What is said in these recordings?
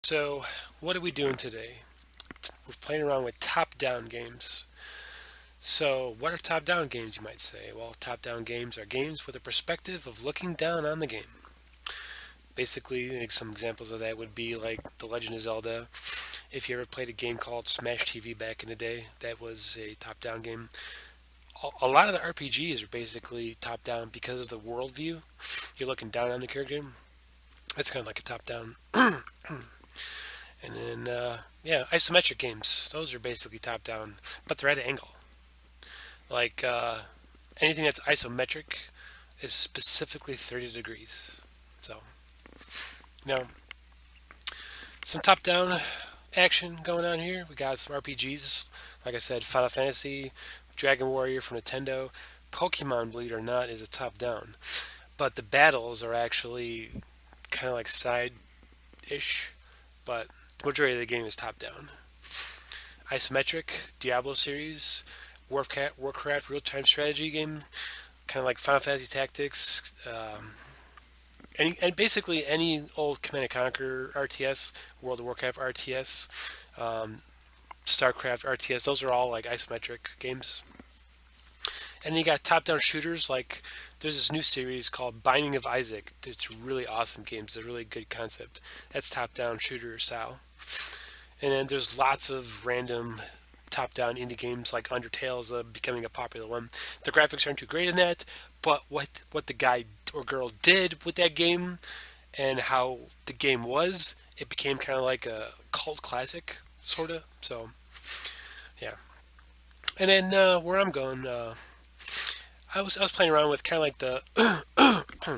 So, what are we doing today? We're playing around with top-down games. So, what are top-down games, you might say? Well, top-down games are games with a perspective of looking down on the game. Basically, like some examples of that would be like The Legend of Zelda. If you ever played a game called Smash TV back in the day, that was a top-down game. A lot of the RPGs are basically top-down because of the worldview. You're looking down on the character. That's kind of like a top-down. And then, yeah, isometric games. Those are basically top down, but they're at an angle. Like anything that's isometric is specifically 30 degrees. So, now, some top down action going on here. We got some RPGs. Like I said, Final Fantasy, Dragon Warrior from Nintendo. Pokemon, believe it or not, is a top down. But the battles are actually kind of like side ish, but the majority of the game is top down. Isometric, Diablo series, Warcraft real-time strategy game, kind of like Final Fantasy Tactics, and basically any old Command and Conquer RTS, World of Warcraft RTS, StarCraft RTS. Those are all like isometric games. And then you got top-down shooters like there's this new series called Binding of Isaac. It's really awesome games. It's a really good concept. That's top-down shooter style. And then there's lots of random top-down indie games like Undertale is becoming a popular one. The graphics aren't too great in that, but what the guy or girl did with that game and how the game was, it became kind of like a cult classic, sort of. So, yeah. And then where I'm going, I was playing around with kind of like the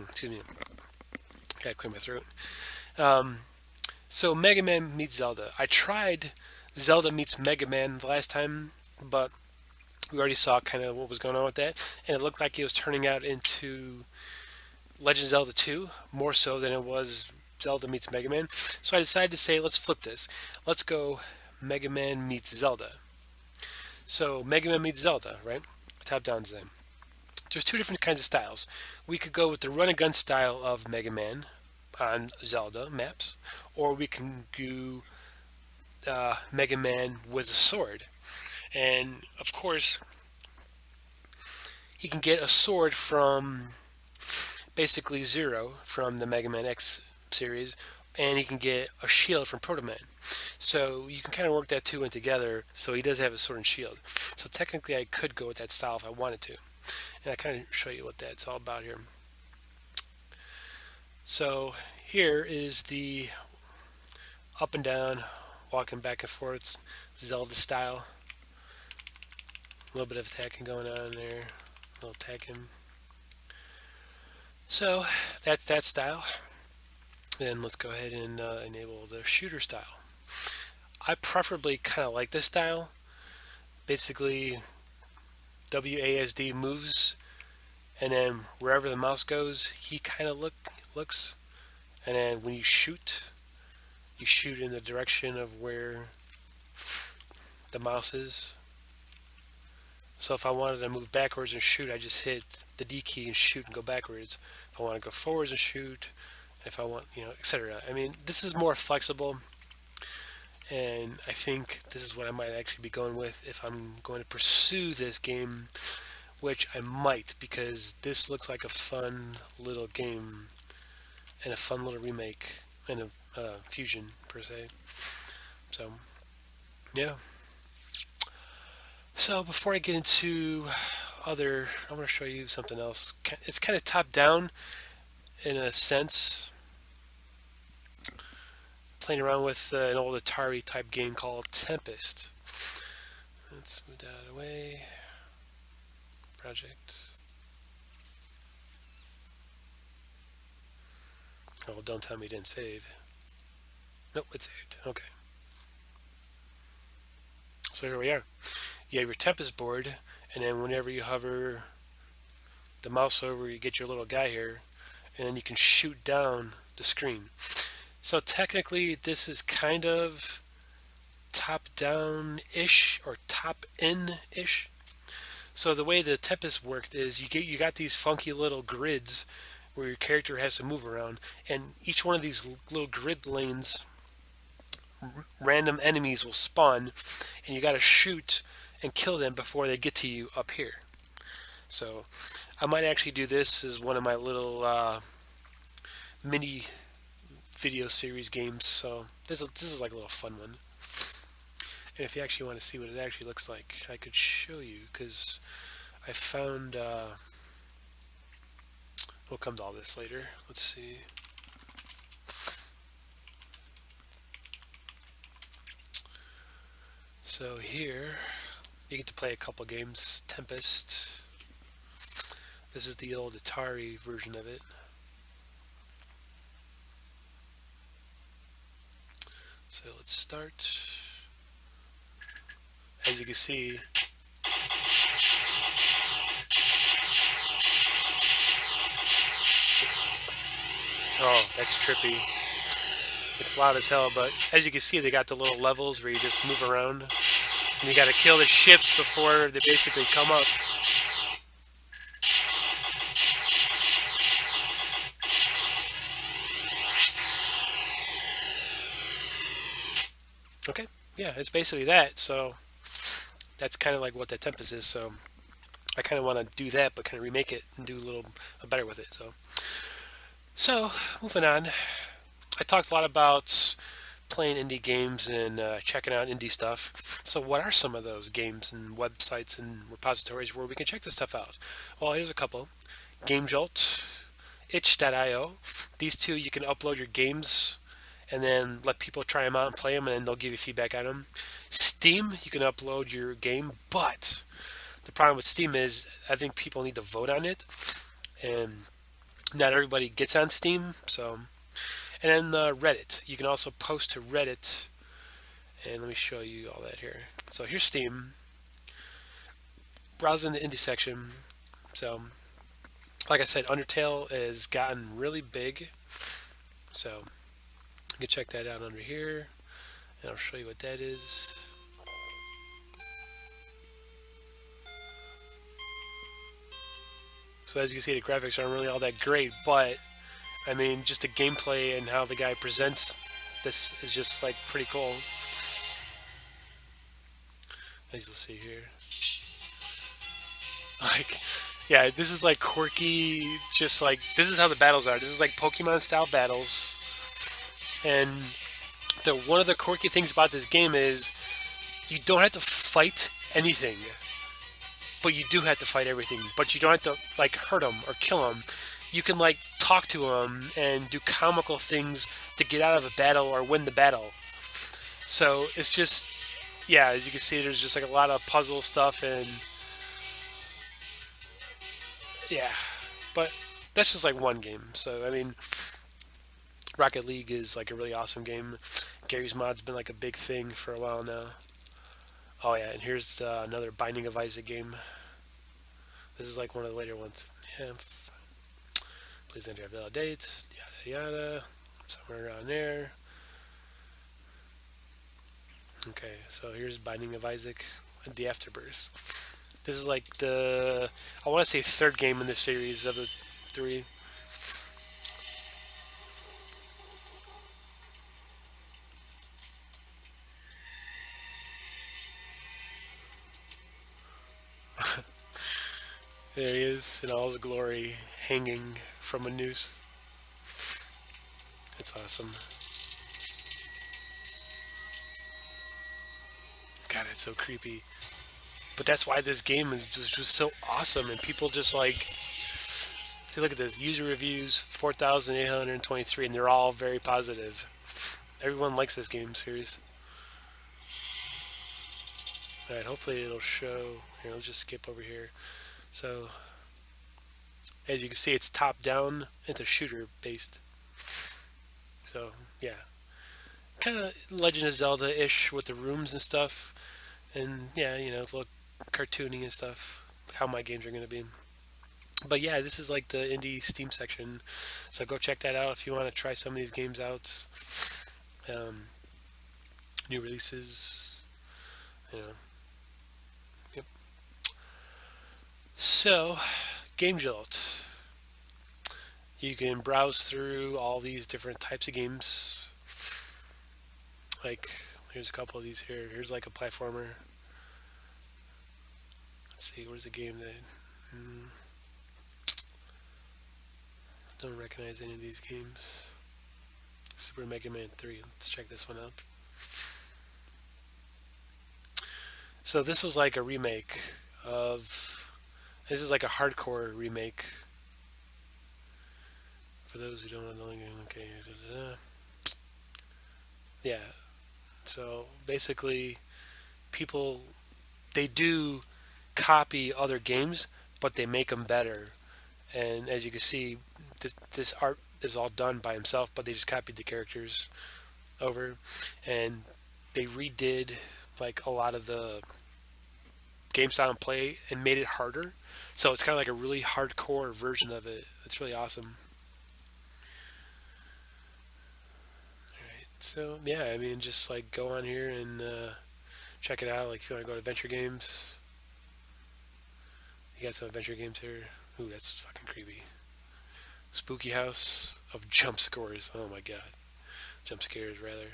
excuse me, gotta clear my throat. Um, so Mega Man meets Zelda. I tried Zelda meets Mega Man the last time, but we already saw kind of what was going on with that, and it looked like it was turning out into Legend of Zelda 2 more so than it was Zelda meets Mega Man. So I decided to say, let's flip this. Let's go Mega Man meets Zelda. So Mega Man meets Zelda, right? Top down design. There's two different kinds of styles. We could go with the run and gun style of Mega Man on Zelda maps, or we can do Mega Man with a sword. And of course, he can get a sword from basically Zero from the Mega Man X series, and he can get a shield from Proto Man. So you can kind of work that two in together. So he does have a sword and shield. So technically, I could go with that style if I wanted to, and I kind of show you what that's all about here. So here is the up and down, walking back and forth, Zelda style. A little bit of attacking going on there, a little attacking. So that's that style. Then let's go ahead and enable the shooter style. I preferably kind of like this style. Basically, WASD moves, and then wherever the mouse goes, he kind of looks. And then when you shoot in the direction of where the mouse is. So if I wanted to move backwards and shoot, I just hit the D key and shoot and go backwards. If I want to go forwards and shoot, if I want, etc. I mean, this is more flexible, and I think this is what I might actually be going with if I'm going to pursue this game, which I might, because this looks like a fun little game and a fun little remake and a fusion per se. So, yeah. So before I get into I want to show you something else. It's kind of top down in a sense. Playing around with an old Atari type game called Tempest. Let's move that out of the way. Project. Oh, don't tell me it didn't save. Nope, it saved. Okay. So here we are. You have your Tempest board, and then whenever you hover the mouse over, you get your little guy here, and then you can shoot down the screen. So technically, this is kind of top-down-ish or top-in-ish. So the way the Tempest worked is you got these funky little grids where your character has to move around, and each one of these little grid lanes random enemies will spawn, and you got to shoot and kill them before they get to you up here. So I might actually do this as one of my little mini video series games. So this is like a little fun one. And if you actually want to see what it actually looks like, I could show you, because I found we'll come to all this later. Let's see. So here you get to play a couple games. Tempest. This is the old Atari version of it. So let's start. As you can see, oh, that's trippy. It's loud as hell, but as you can see, they got the little levels where you just move around. And you gotta kill the ships before they basically come up. Okay, yeah, it's basically that. So that's kind of like what that Tempest is. So I kind of want to do that, but kind of remake it and do a little better with it. So moving on. I talked a lot about playing indie games and checking out indie stuff. So what are some of those games and websites and repositories where we can check this stuff out? Well, here's a couple. GameJolt, itch.io. These two, you can upload your games and then let people try them out and play them, and then they'll give you feedback on them. Steam, you can upload your game, but the problem with Steam is I think people need to vote on it, and not everybody gets on Steam. So, and then Reddit, you can also post to Reddit, and let me show you all that here. So here's Steam. Browse in the indie section. So, like I said, Undertale has gotten really big. So you can check that out under here, and I'll show you what that is. So as you can see, the graphics aren't really all that great, but I mean, just the gameplay and how the guy presents this is just like pretty cool. As you'll see here. Like, yeah, this is like quirky, just like, this is how the battles are. This is like Pokemon style battles. And one of the quirky things about this game is you don't have to fight anything, but you do have to fight everything. But you don't have to like hurt them or kill them. You can like talk to them and do comical things to get out of a battle or win the battle. So it's just, yeah, as you can see, there's just like a lot of puzzle stuff, and yeah, but that's just like one game. So I mean, Rocket League is like a really awesome game. Gary's Mod's been like a big thing for a while now. Oh yeah, and here's another Binding of Isaac game. This is like one of the later ones. Yeah, please enter your valid dates. Yada yada. Somewhere around there. Okay, so here's Binding of Isaac, the Afterbirth. This is like I want to say third game in the series of the three. There he is in all his glory, hanging from a noose. It's awesome. God, it's so creepy. But that's why this game is just so awesome, and people just like, see, look at this. User reviews 4,823, and they're all very positive. Everyone likes this game series. Alright, hopefully it'll show. Here, let's just skip over here. So, as you can see, it's top down. It's a shooter based. So, yeah. Kind of Legend of Zelda-ish with the rooms and stuff. And, yeah, you know, look cartoony and stuff. How my games are going to be. But yeah, this is like the indie Steam section. So go check that out if you want to try some of these games out. New releases. You know. Yep. So, GameJolt. You can browse through all these different types of games. Like, here's a couple of these here. Here's like a platformer. Let's see, where's the game that don't recognize any of these games. Super Mega Man 3. Let's check this one out. So this was like a remake of. This is like a hardcore remake. For those who don't know, okay, yeah. So basically, people they do copy other games, but they make them better. And as you can see, this art is all done by himself, but they just copied the characters over, and they redid like a lot of the game style and play and made it harder. So it's kind of like a really hardcore version of it. It's really awesome. So yeah, I mean, just like go on here and check it out. Like if you want to go to adventure games, you got some adventure games here. Ooh, that's fucking creepy. Spooky House of Jump Scores. Oh my god, jump scares rather.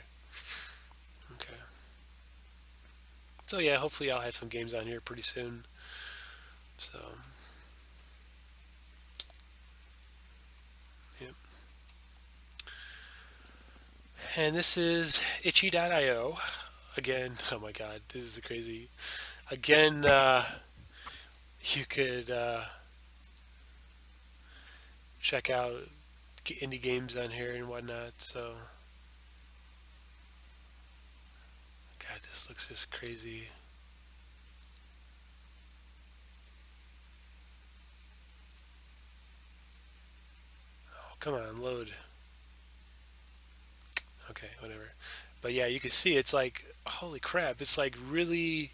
Okay. So yeah, hopefully I'll have some games on here pretty soon. So yep. And this is itchy.io. Again, oh my god, this is crazy. Again, you could check out indie games on here and whatnot. So, God, this looks just crazy. Oh, come on, load. Okay, whatever. But yeah, you can see it's like, holy crap, it's like really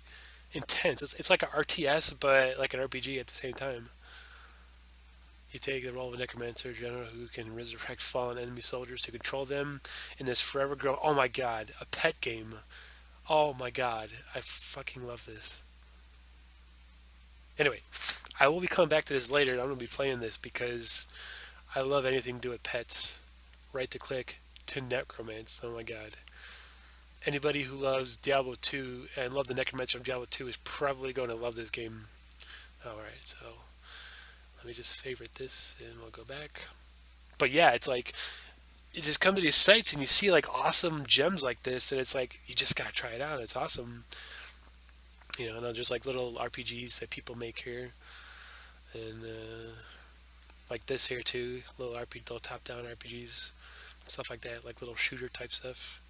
intense. It's like an RTS, but like an RPG at the same time. You take the role of a necromancer general who can resurrect fallen enemy soldiers to control them in this forever grown. Oh my god, a pet game. Oh my god, I fucking love this. Anyway, I will be coming back to this later. I'm going to be playing this because I love anything to do with pets. Right to click to necromance. Oh my god. Anybody who loves Diablo 2 and love the necromancer of Diablo 2 is probably going to love this game. Alright, so let me just favorite this and we'll go back. But yeah, it's like you just come to these sites and you see like awesome gems like this, and it's like you just gotta try it out. It's awesome, and they're just like little RPGs that people make here, and like this here too, little top-down RPGs, stuff like that, like little shooter type stuff.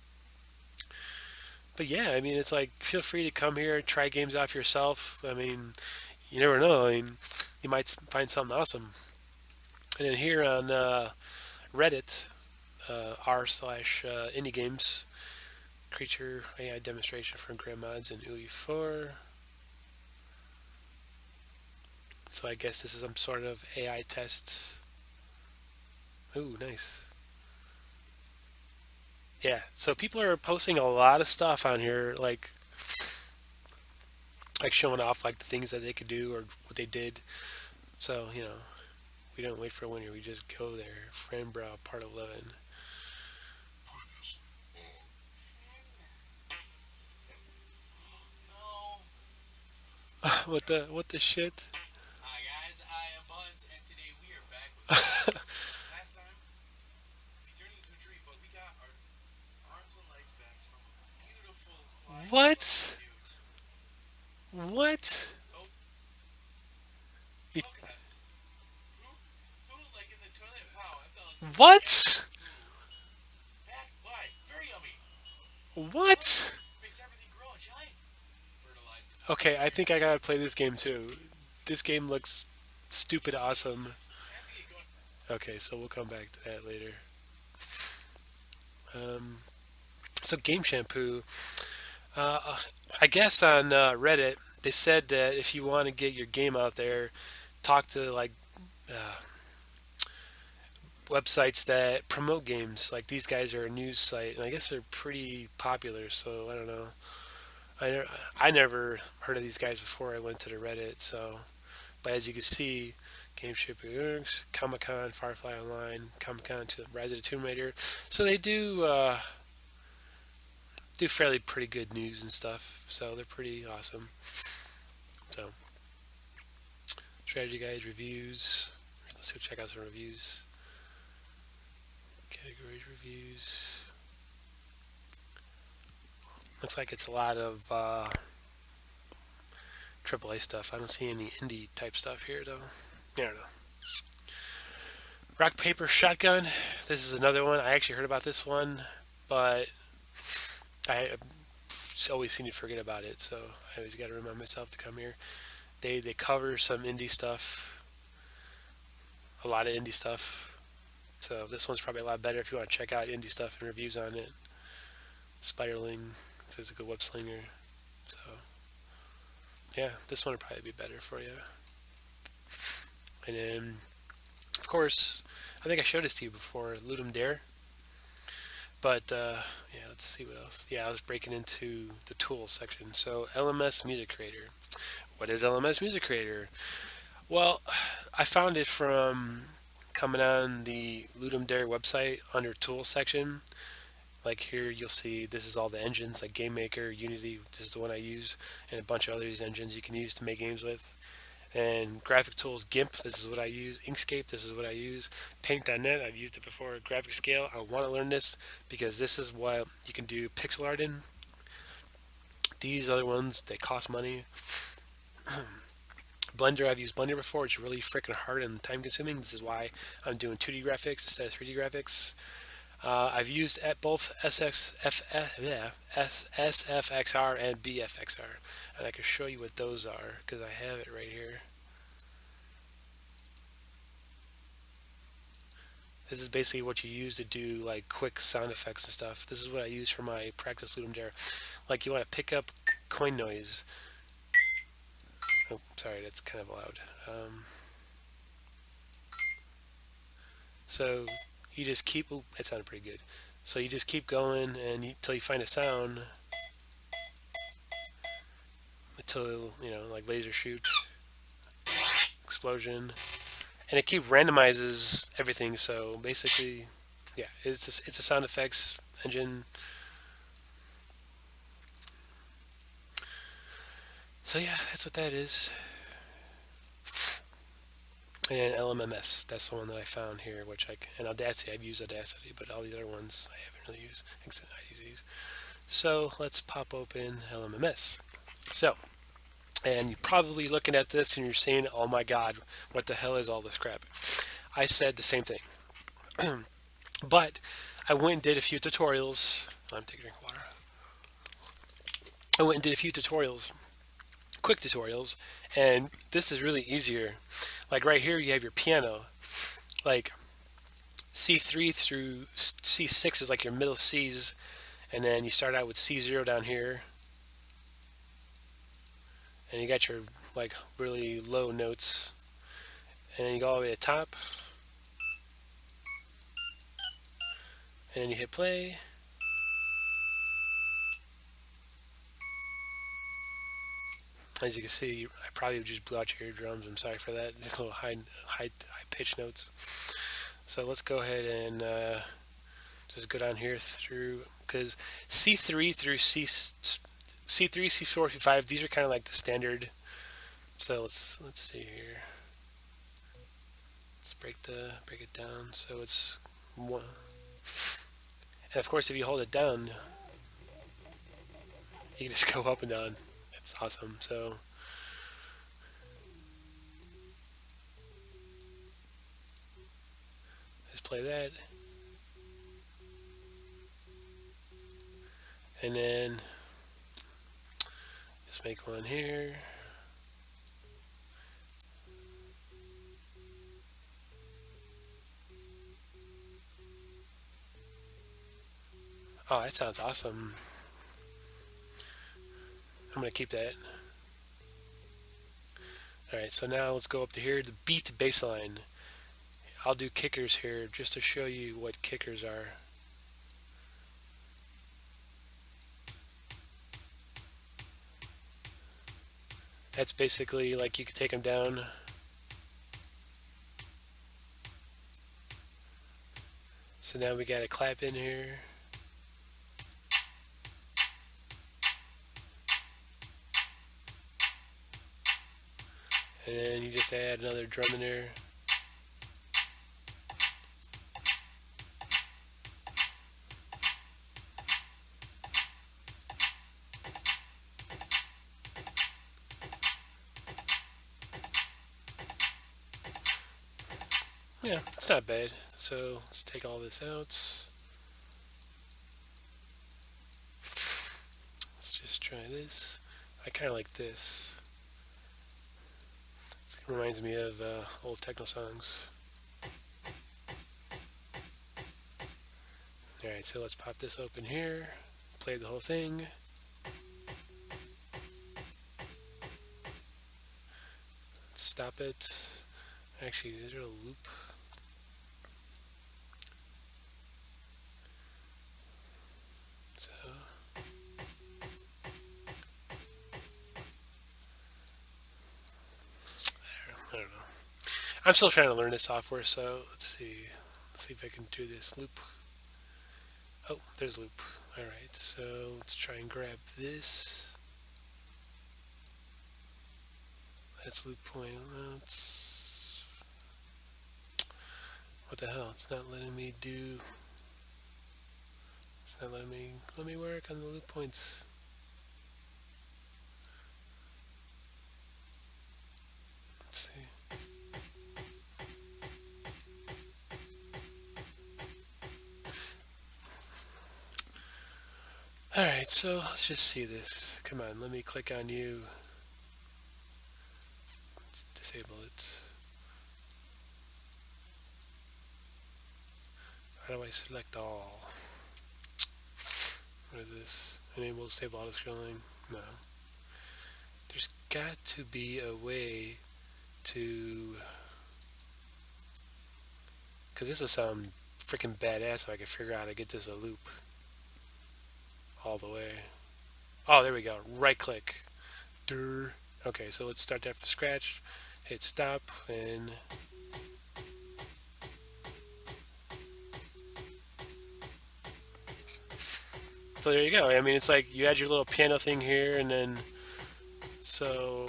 But yeah, I mean, it's like feel free to come here, try games out for yourself. I mean, you never know. I mean, you might find something awesome. And then here on Reddit, r/, indie games, creature AI demonstration from Grandmods and UE4. So I guess this is some sort of AI test. Ooh, nice. Yeah, so people are posting a lot of stuff on here, like showing off like the things that they could do or what they did. So we don't wait for a winner; we just go there. Friend Brow Part 11. What the shit? What? What? You- What? What? Okay, I think I gotta play this game too. This game looks stupid awesome. Okay, so we'll come back to that later. Um, so Game Shampoo, uh, I guess on Reddit they said that if you want to get your game out there, talk to like uh, websites that promote games. Like these guys are a news site, and I guess they're pretty popular. So I don't know. I never heard of these guys before I went to the Reddit. So, but as you can see, Game Shampoo, Comic Con, Firefly Online, Comic Con, Rise of the Tomb Raider. So they do fairly pretty good news and stuff, so they're pretty awesome. So, strategy guides, reviews. Let's go check out some reviews. Categories, reviews. Looks like it's a lot of AAA stuff. I don't see any indie type stuff here, though. I don't know. Rock, paper, shotgun. This is another one. I actually heard about this one, but I always seem to forget about it, so I always got to remind myself to come here. They cover some indie stuff, a lot of indie stuff. So this one's probably a lot better if you want to check out indie stuff and reviews on it. Spiderling, physical web slinger. So yeah, this one would probably be better for you. And then, of course, I think I showed this to you before, Ludum Dare. But yeah, let's see what else. Yeah, I was breaking into the tools section. So LMS Music Creator. What is LMS Music Creator? Well, I found it from coming on the Ludum Dare website under tools section. Like here, you'll see this is all the engines like Game Maker, Unity. This is the one I use, and a bunch of other engines you can use to make games with. And graphic tools, GIMP, this is what I use. Inkscape, this is what I use. Paint.net, I've used it before. Graphic Scale, I want to learn this because this is what you can do pixel art in. These other ones, they cost money. Blender, I've used Blender before. It's really freaking hard and time consuming. This is why I'm doing 2D graphics instead of 3D graphics. I've used at both SFXR and BFXR, and I can show you what those are because I have it right here. This is basically what you use to do like quick sound effects and stuff. This is what I use for my practice Ludum Dare. Like you want to pick up coin noise. Oh, sorry, that's kind of loud. So you just keep. Oh, that sounded pretty good. So you just keep going and until you find a sound. Until like laser shoot, explosion, and it keep randomizes everything. So basically, yeah, it's a sound effects engine. So yeah, that's what that is. And LMMS, that's the one that I found here, which and Audacity, I've used Audacity, but all the other ones I haven't really used. I use these. So let's pop open LMMS. So, and you're probably looking at this and you're saying, oh my God, what the hell is all this crap? I said the same thing. But I went and did a few tutorials. I'm taking a drink of water. I went and did a few tutorials, quick tutorials, and this is really easier. Like right here, you have your piano. Like C3 through C6 is like your middle C's, and then you start out with C0 down here, and you got your like really low notes, and then you go all the way to the top, and then you hit play. As you can see, I probably just blew out your eardrums. I'm sorry for that. These little high pitch notes. So let's go ahead and just go down here through, because C3 through C3, C4, C5, these are kind of like the standard. So let's see here. Let's break it down. So it's one. And of course, if you hold it down, you can just go up and down. It's awesome. So let's play that. And then just make one here. Oh, that sounds awesome. I'm going to keep that. Alright, so now let's go up to here, the beat baseline. I'll do kickers here just to show you what kickers are. That's basically like you could take them down. So now we got a clap in here. And then you just add another drum in there. Yeah, it's not bad. So let's take all this out. Let's just try this. I kind of like this. It reminds me of old techno songs. Alright, so let's pop this open here. Play the whole thing. Stop it. Actually, is there a loop? So I don't know. I'm still trying to learn this software, so let's see. Let's see if I can do this loop. Oh, there's loop. Alright, so let's try and grab this. That's loop point. What the hell? It's not letting me do. It's not letting me. Let me work on the loop points. Let's see. Alright, so let's just see this. Come on, let me click on you. Let's disable it. How do I select all? What is this? Enable disable auto scrolling? No. There's got to be a way to. Because this will sound freaking badass if I could figure out how to get this a loop all the way. Oh, there we go. Right click. Durr. Okay, so let's start that from scratch. Hit stop and so there you go. I mean, it's like you add your little piano thing here, and then so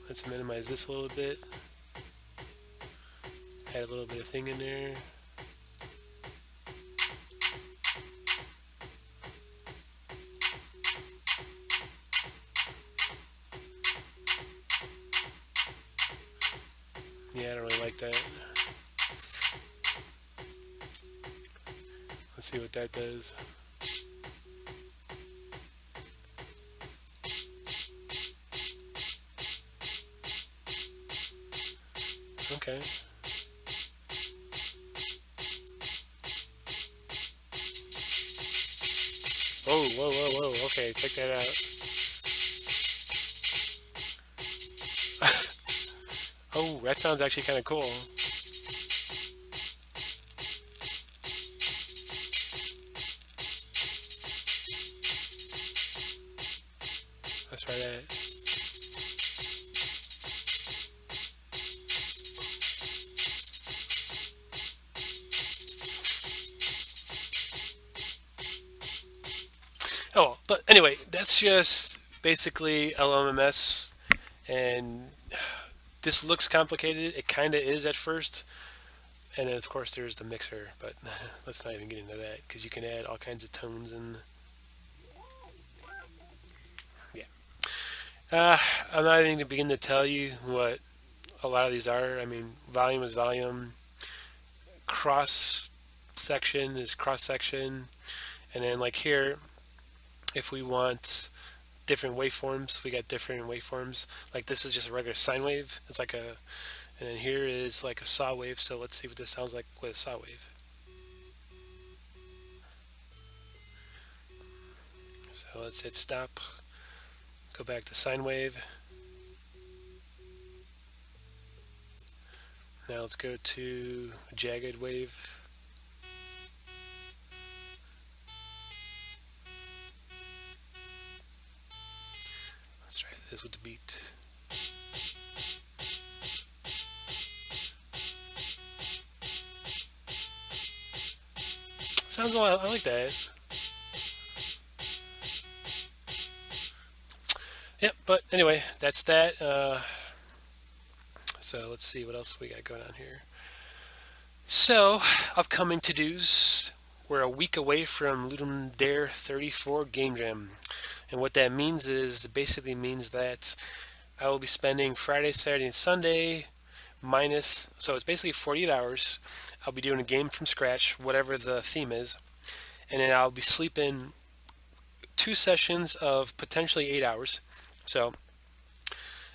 let's minimize this a little bit. Add a little bit of thing in there. Yeah, I don't really like that. Let's see what that does. Okay. Whoa, whoa, whoa, whoa. Okay, check that out. Oh, that sounds actually kind of cool. Let's try that. Oh, but anyway, that's just basically LMMS, and this looks complicated. It kind of is at first, and then of course there's the mixer, but let's not even get into that because you can add all kinds of tones and yeah. I'm not even going to begin to tell you what a lot of these are. I mean, volume is volume, cross section is cross section, and then like here, if we want different waveforms, we got different waveforms. Like this is just a regular sine wave. It's like a, and then here is like a saw wave. So let's see what this sounds like with a saw wave. So let's hit stop, go back to sine wave. Now let's go to jagged wave. Let's try this with the beat. Sounds a lot, I like that. Yep. But anyway, that's that. So let's see what else we got going on here. So, upcoming to dos. We're a week away from Ludum Dare 34 Game Jam. And what that means is, it basically means that I will be spending Friday, Saturday, and Sunday minus, so it's basically 48 hours. I'll be doing a game from scratch, whatever the theme is. And then I'll be sleeping two sessions of potentially 8 hours. So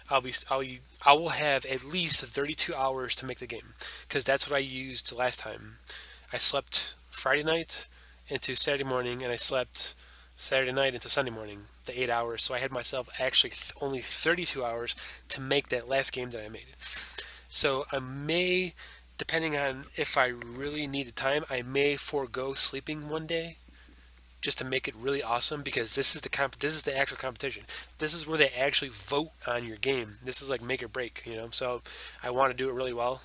I will have at least 32 hours to make the game because that's what I used last time. I slept Friday night into Saturday morning, and I slept Saturday night into Sunday morning, the 8 hours. So I had myself actually only 32 hours to make that last game that I made. So I may, depending on if I really need the time, I may forego sleeping one day just to make it really awesome because this is the actual competition. This is where they actually vote on your game. This is like make or break, you know. So I want to do it really well.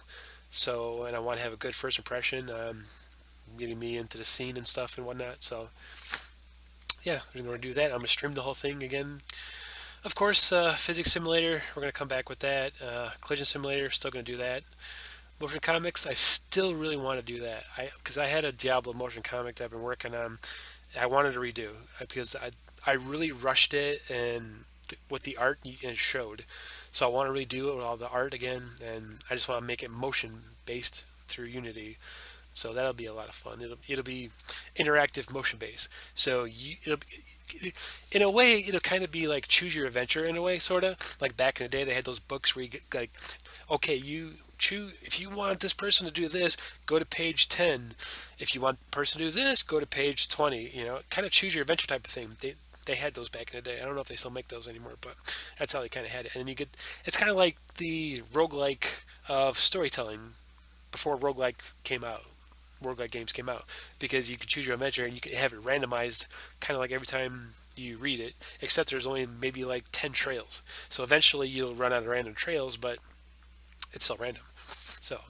So and I want to have a good first impression, getting me into the scene and stuff and whatnot. So yeah, we're gonna do that. I'm gonna stream the whole thing again. Of course, physics simulator. We're gonna come back with that. Collision simulator. Still gonna do that. Motion comics. I still really want to do that. Because I had a Diablo motion comic that I've been working on. I wanted to redo because I really rushed it and with the art and it showed. So I want to redo it with all the art again, and I just want to make it motion based through Unity. So that'll be a lot of fun. It'll be interactive motion based. So in a way it'll kind of be like choose your adventure in a way, sort of like back in the day they had those books where you get like, okay, you choose if you want this person to do this, go to page 10. If you want the person to do this, go to page 20. You know, kind of choose your adventure type of thing. They had those back in the day. I don't know if they still make those anymore, but that's how they kind of had it. And you get it's kind of like the roguelike of storytelling before roguelike came out. Roguelike games came out because you could choose your adventure and you could have it randomized, kind of like every time you read it. Except there's only maybe like 10 trails, so eventually you'll run out of random trails, but it's still random. So,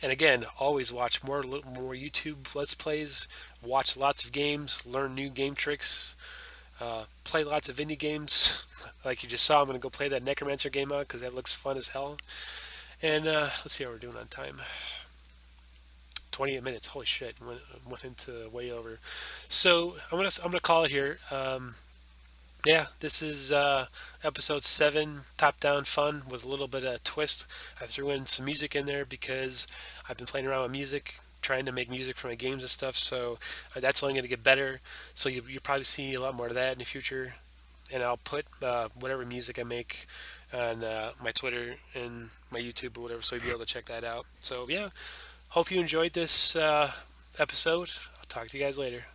and again, always watch more YouTube Let's Plays, watch lots of games, learn new game tricks, play lots of indie games. Like you just saw, I'm gonna go play that Necromancer game out because that looks fun as hell. And let's see how we're doing on time. 28 minutes. Holy shit! Went into way over. So I'm gonna call it here. Yeah, this is episode 7, top down fun with a little bit of twist. I threw in some music in there because I've been playing around with music, trying to make music for my games and stuff. So that's only going to get better. So you probably see a lot more of that in the future. And I'll put whatever music I make on my Twitter and my YouTube or whatever, so you'll be able to check that out. So yeah, hope you enjoyed this episode. I'll talk to you guys later.